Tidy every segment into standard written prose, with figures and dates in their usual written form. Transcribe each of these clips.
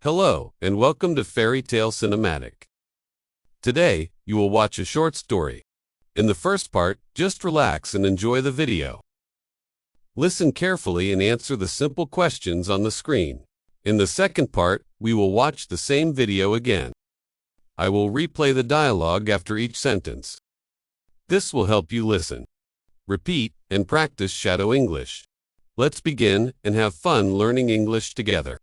Hello, and welcome to Fairy Tale Cinematic. Today, you will watch a short story. In the first part, just relax and enjoy the video. Listen carefully and answer the simple questions on the screen. In the second part, we will watch the same video again. I will replay the dialogue after each sentence. This will help you listen, repeat, and practice shadow English. Let's begin and have fun learning English together.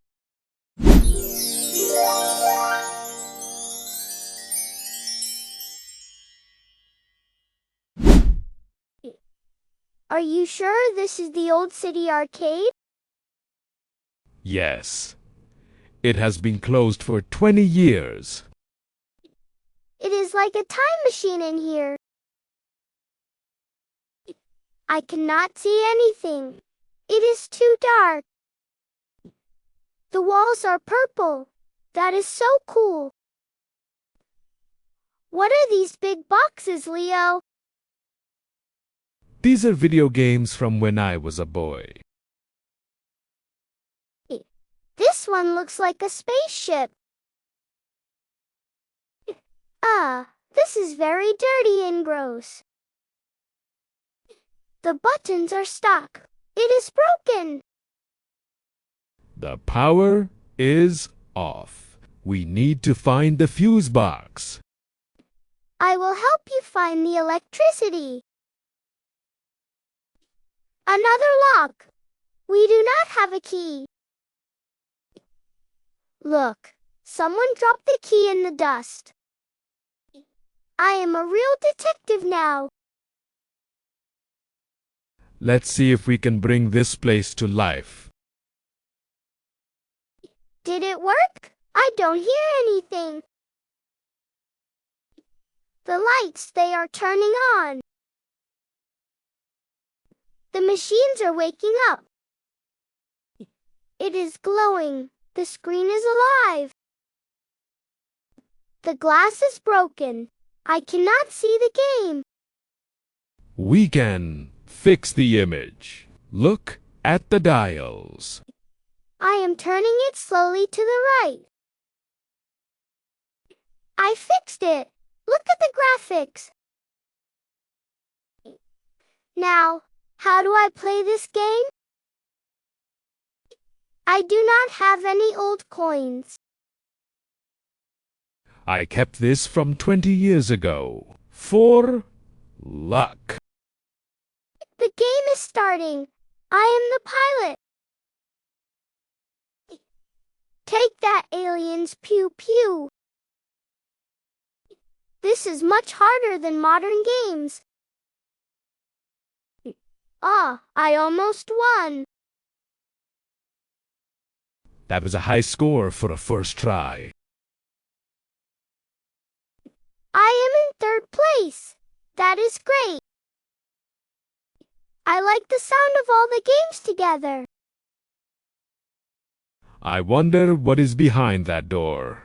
Are you sure this is the old city arcade? Yes. It has been closed for 20 years. It is like a time machine in here. I cannot see anything. It is too dark. The walls are purple. That is so cool. What are these big boxes, Leo? These are video games from when I was a boy. This one looks like a spaceship. This is very dirty and gross. The buttons are stuck. It is broken. The power is off. We need to find the fuse box. I will help you find the electricity. Another lock. We do not have a key. Look, someone dropped the key in the dust. I am a real detective now. Let's see if we can bring this place to life. Did it work? I don't hear anything. The lights, they are turning on. The machines are waking up. It is glowing. The screen is alive. The glass is broken. I cannot see the game. We can fix the image. Look at the dials. I am turning it slowly to the right. I fixed it. Look at the graphics. Now, how do I play this game? I do not have any old coins. I kept this from 20 years ago. For luck. The game is starting. I am the pilot. Take that, aliens, pew pew. This is much harder than modern games. I almost won. That was a high score for a first try. I am in third place. That is great. I like the sound of all the games together. I wonder what is behind that door.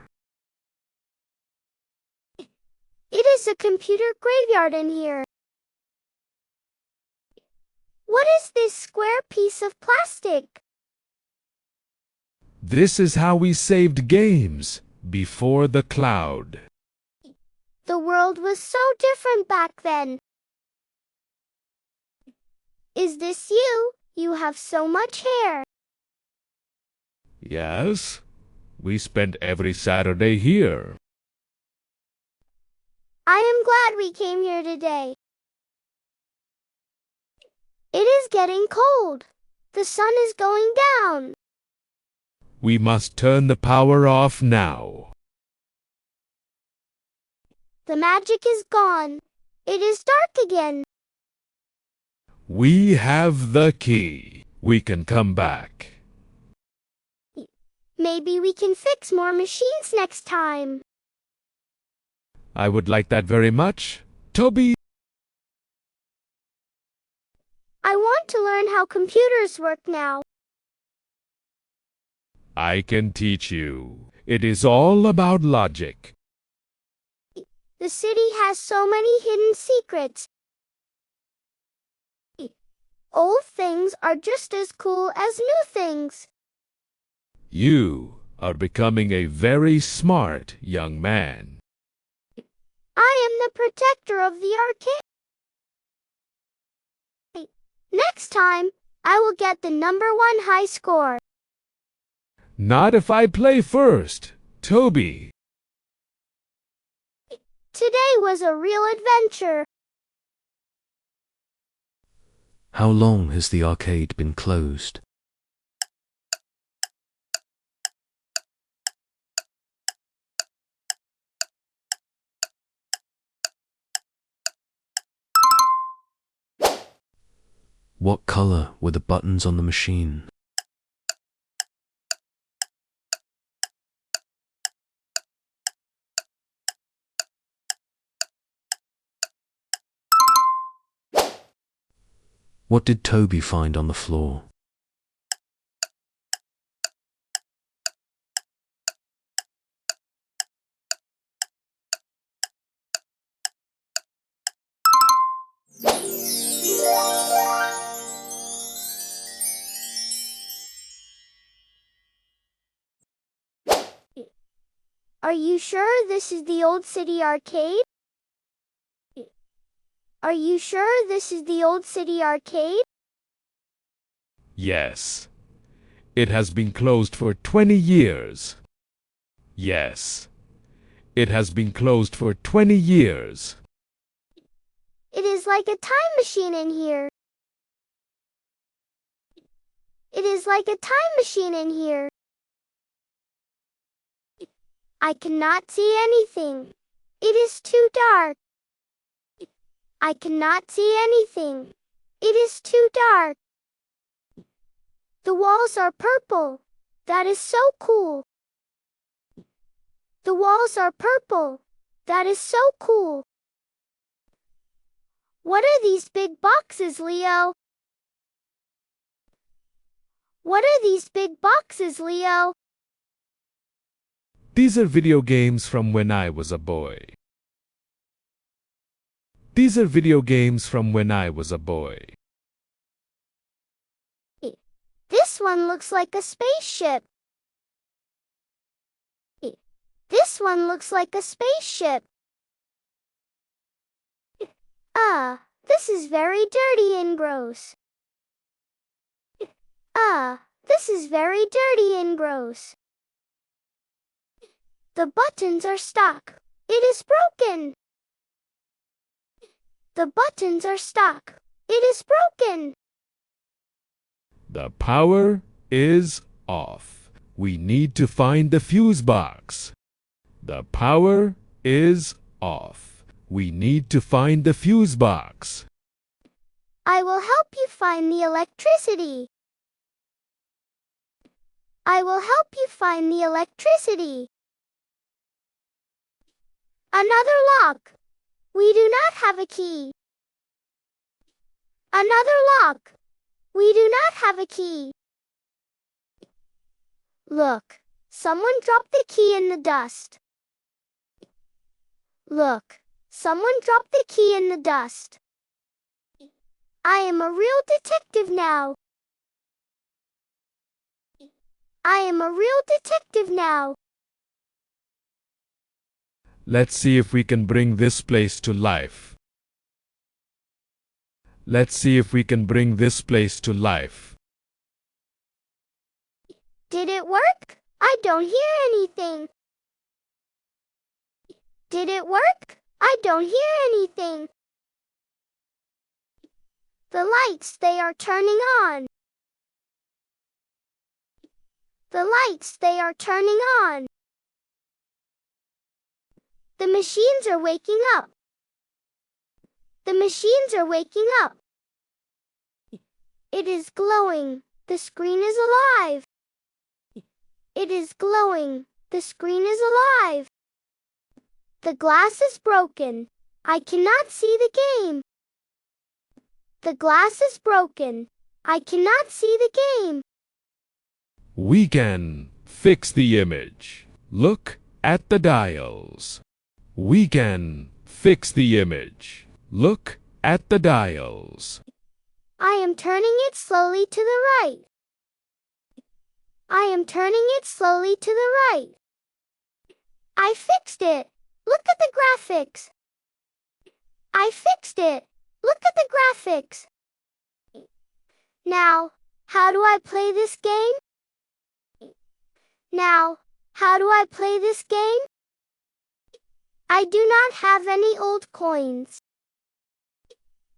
It is a computer graveyard in here. What is this square piece of plastic? This is how we saved games before the cloud. The world was so different back then. Is this you? You have so much hair. Yes, we spent every Saturday here. I am glad we came here today. It is getting cold. The sun is going down. We must turn the power off now. The magic is gone. It is dark again. We have the key. We can come back. Maybe we can fix more machines next time. I would like that very much. Toby! I want to learn how computers work now. I can teach you. It is all about logic. The city has so many hidden secrets. Old things are just as cool as new things. You are becoming a very smart young man. I am the protector of the arcade. Next time, I will get the #1 high score. Not if I play first, Toby. Today was a real adventure. How long has the arcade been closed? What color were the buttons on the machine? What did Toby find on the floor? Are you sure this is the Old City Arcade? Are you sure this is the Old City Arcade? Yes. It has been closed for 20 years. Yes. It has been closed for 20 years. It is like a time machine in here. It is like a time machine in here. I cannot see anything. It is too dark. I cannot see anything. It is too dark. The walls are purple. That is so cool. The walls are purple. That is so cool. What are these big boxes, Leo? What are these big boxes, Leo? These are video games from when I was a boy. These are video games from when I was a boy. This one looks like a spaceship. This one looks like a spaceship. This is very dirty and gross. This is very dirty and gross. The buttons are stuck. It is broken. The buttons are stuck. It is broken. The power is off. We need to find the fuse box. The power is off. We need to find the fuse box. I will help you find the electricity. I will help you find the electricity. Another lock. We do not have a key. Another lock. We do not have a key. Look, someone dropped the key in the dust. Look, someone dropped the key in the dust. I am a real detective now. I am a real detective now. Let's see if we can bring this place to life. Let's see if we can bring this place to life. Did it work? I don't hear anything. Did it work? I don't hear anything. The lights, they are turning on. The lights, they are turning on. The machines are waking up. The machines are waking up. It is glowing. The screen is alive. It is glowing. The screen is alive. The glass is broken. I cannot see the game. The glass is broken. I cannot see the game. We can fix the image. Look at the dials. We can fix the image. Look at the dials. I am turning it slowly to the right. I am turning it slowly to the right. I fixed it. Look at the graphics. I fixed it. Look at the graphics. Now, how do I play this game? Now, how do I play this game? I do not have any old coins.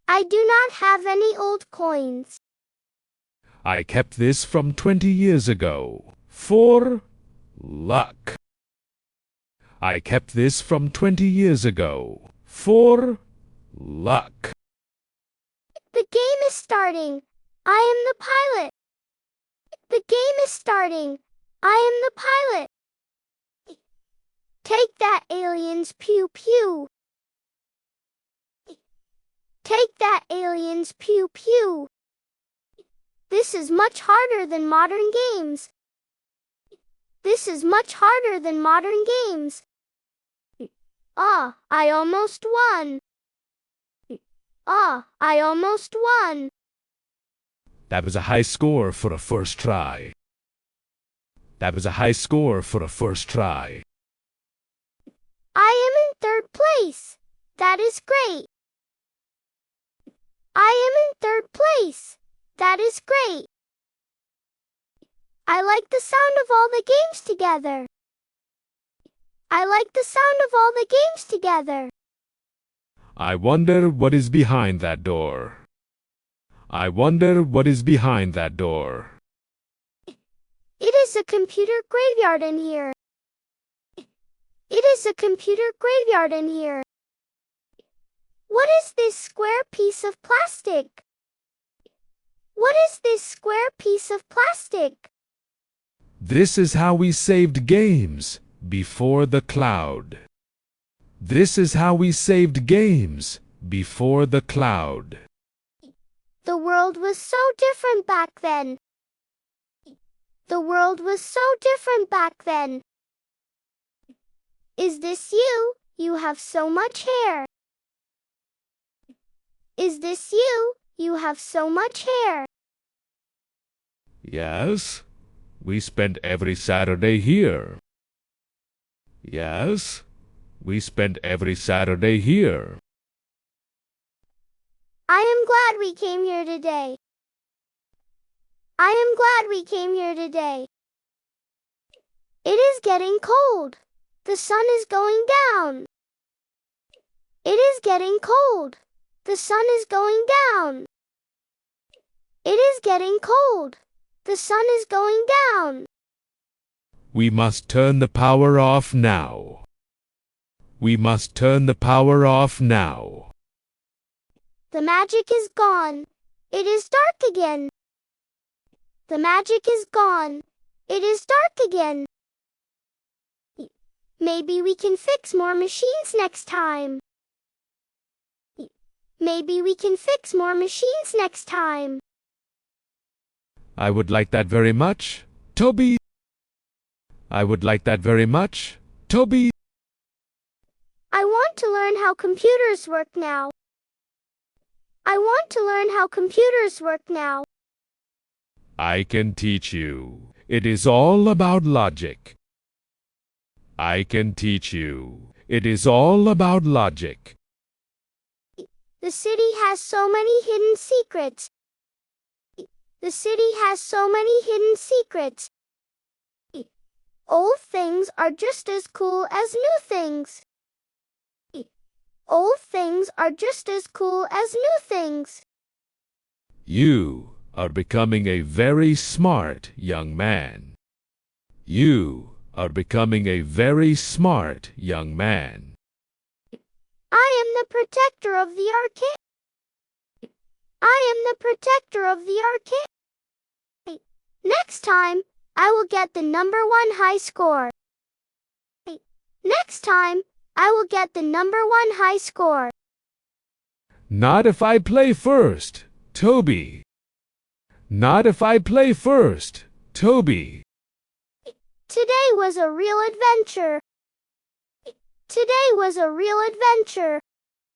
I do not have any old coins. I kept this from 20 years ago. For luck. I kept this from 20 years ago. For luck. The game is starting. I am the pilot. The game is starting. I am the pilot. Take that, aliens, pew pew. Take that, aliens, pew pew. This is much harder than modern games. This is much harder than modern games. Ah, I almost won. Ah, I almost won. That was a high score for a first try. That was a high score for a first try. I am in third place. That is great. I am in third place. That is great. I like the sound of all the games together. I like the sound of all the games together. I wonder what is behind that door. I wonder what is behind that door. It is a computer graveyard in here. It is a computer graveyard in here. What is this square piece of plastic? What is this square piece of plastic? This is how we saved games before the cloud. This is how we saved games before the cloud. The world was so different back then. The world was so different back then. Is this you? You have so much hair. Is this you? You have so much hair. Yes, we spent every Saturday here. Yes, we spent every Saturday here. I am glad we came here today. I am glad we came here today. It is getting cold. The sun is going down. It is getting cold. The sun is going down. It is getting cold. The sun is going down. We must turn the power off now. We must turn the power off now. The magic is gone. It is dark again. The magic is gone. It is dark again. Maybe we can fix more machines next time. Maybe we can fix more machines next time. I would like that very much, Toby. I would like that very much, Toby. I want to learn how computers work now. I want to learn how computers work now. I can teach you. It is all about logic. I can teach you. It is all about logic. The city has so many hidden secrets. The city has so many hidden secrets. Old things are just as cool as new things. Old things are just as cool as new things. You are becoming a very smart young man. You are becoming a very smart young man. I am the protector of the arcade. I am the protector of the arcade. Next time, I will get the #1 high score. Next time, I will get the #1 high score. Not if I play first, Toby. Not if I play first, Toby. Today was a real adventure. Today was a real adventure.